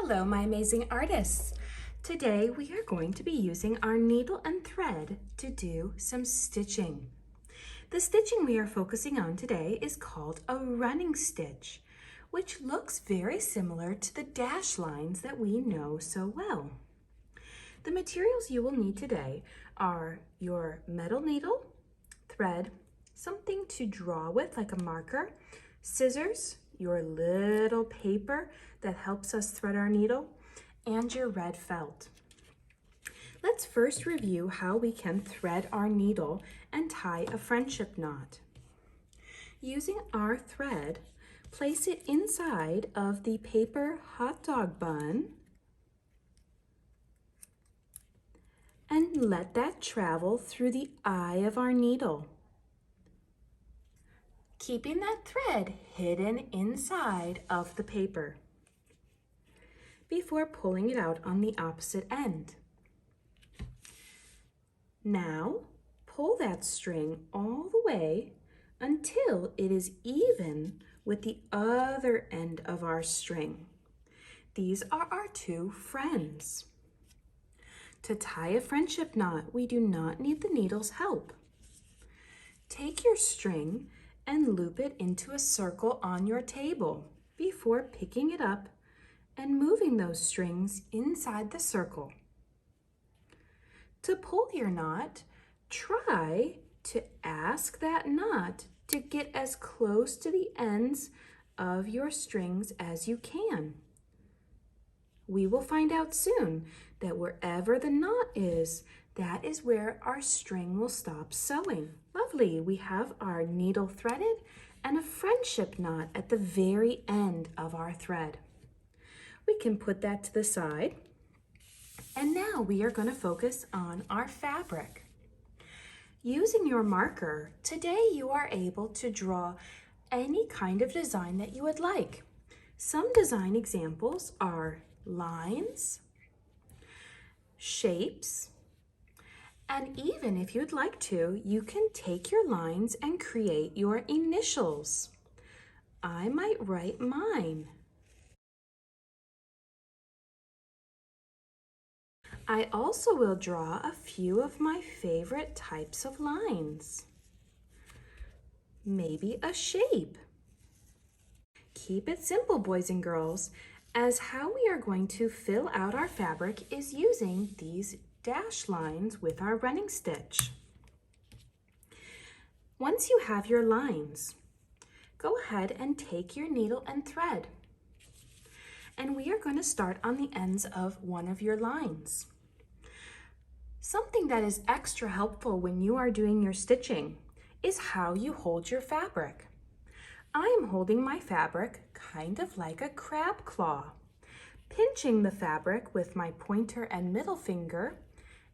Hello, my amazing artists. Today we are going to be using our needle and thread to do some stitching. The stitching we are focusing on today is called a running stitch, which looks very similar to the dash lines that we know so well. The materials you will need today are your metal needle, thread, something to draw with like a marker, scissors, your little paper that helps us thread our needle, and your red felt. Let's first review how we can thread our needle and tie a friendship knot. Using our thread, place it inside of the paper hot dog bun and let that travel through the eye of our needle, keeping that thread hidden inside of the paper before pulling it out on the opposite end. Now, pull that string all the way until it is even with the other end of our string. These are our two friends. To tie a friendship knot, we do not need the needle's help. Take your string and loop it into a circle on your table before picking it up and moving those strings inside the circle. To pull your knot, try to ask that knot to get as close to the ends of your strings as you can. We will find out soon that wherever the knot is, that is where our string will stop sewing. Lovely, we have our needle threaded and a friendship knot at the very end of our thread. We can put that to the side. And now we are going to focus on our fabric. Using your marker, today you are able to draw any kind of design that you would like. Some design examples are lines, shapes, and even if you'd like to, you can take your lines and create your initials. I might write mine. I also will draw a few of my favorite types of lines. Maybe a shape. Keep it simple, boys and girls, as how we are going to fill out our fabric is using these dash lines with our running stitch. Once you have your lines, go ahead and take your needle and thread. And we are going to start on the ends of one of your lines. Something that is extra helpful when you are doing your stitching is how you hold your fabric. I am holding my fabric kind of like a crab claw, pinching the fabric with my pointer and middle finger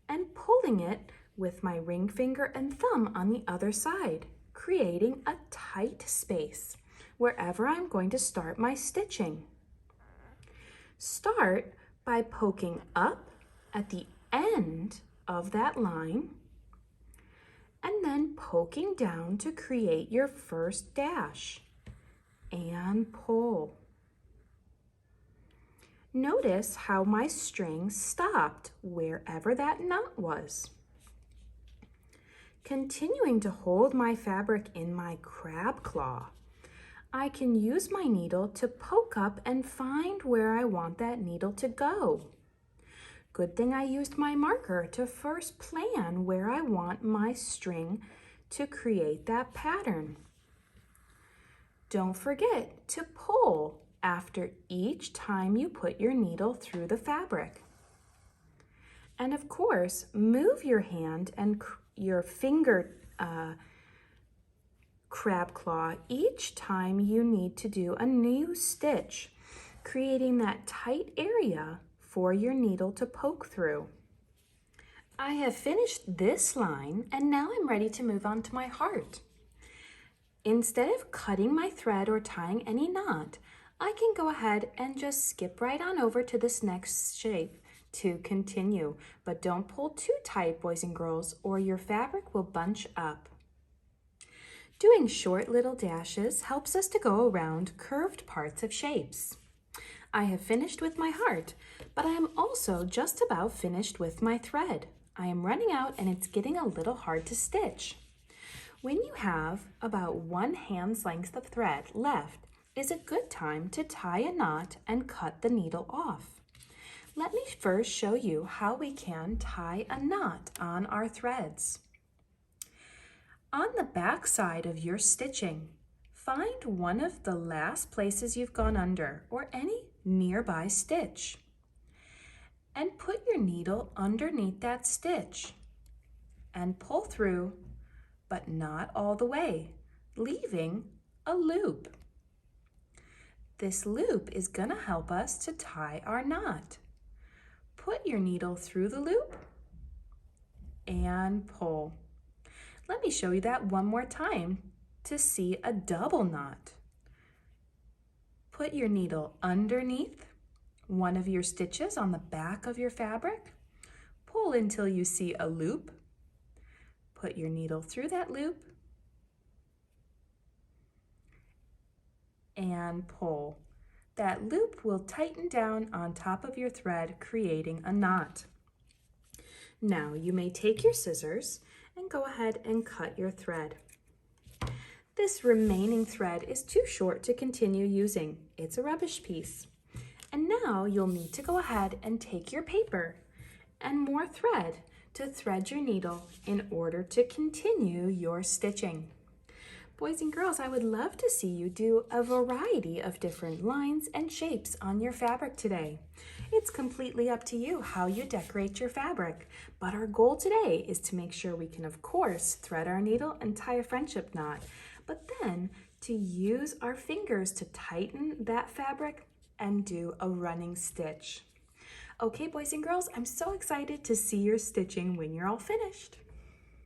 and pulling it with my ring finger and thumb on the other side, creating a tight space wherever I'm going to start my stitching. Start by poking up at the end of that line and then poking down to create your first dash and pull. Notice how my string stopped wherever that knot was. Continuing to hold my fabric in my crab claw, I can use my needle to poke up and find where I want that needle to go. Good thing I used my marker to first plan where I want my string to create that pattern. Don't forget to pull after each time you put your needle through the fabric. And of course, move your hand and your finger crab claw each time you need to do a new stitch, creating that tight area for your needle to poke through. I have finished this line and now I'm ready to move on to my heart. Instead of cutting my thread or tying any knot, I can go ahead and just skip right on over to this next shape to continue. But don't pull too tight, boys and girls, or your fabric will bunch up. Doing short little dashes helps us to go around curved parts of shapes. I have finished with my heart, but I am also just about finished with my thread. I am running out and it's getting a little hard to stitch. When you have about 1 hand's length of thread left, is a good time to tie a knot and cut the needle off. Let me first show you how we can tie a knot on our threads. On the back side of your stitching, find one of the last places you've gone under or any nearby stitch and put your needle underneath that stitch and pull through, but not all the way, leaving a loop. This loop is going to help us to tie our knot. Put your needle through the loop and pull. Let me show you that one more time to see a double knot. Put your needle underneath one of your stitches on the back of your fabric. Pull until you see a loop. Put your needle through that loop and pull. That loop will tighten down on top of your thread, creating a knot. Now you may take your scissors and go ahead and cut your thread. This remaining thread is too short to continue using. It's a rubbish piece. And now you'll need to go ahead and take your paper and more thread to thread your needle in order to continue your stitching. Boys and girls, I would love to see you do a variety of different lines and shapes on your fabric today. It's completely up to you how you decorate your fabric, but our goal today is to make sure we can, of course, thread our needle and tie a friendship knot, but then to use our fingers to tighten that fabric and do a running stitch. Okay, boys and girls, I'm so excited to see your stitching when you're all finished.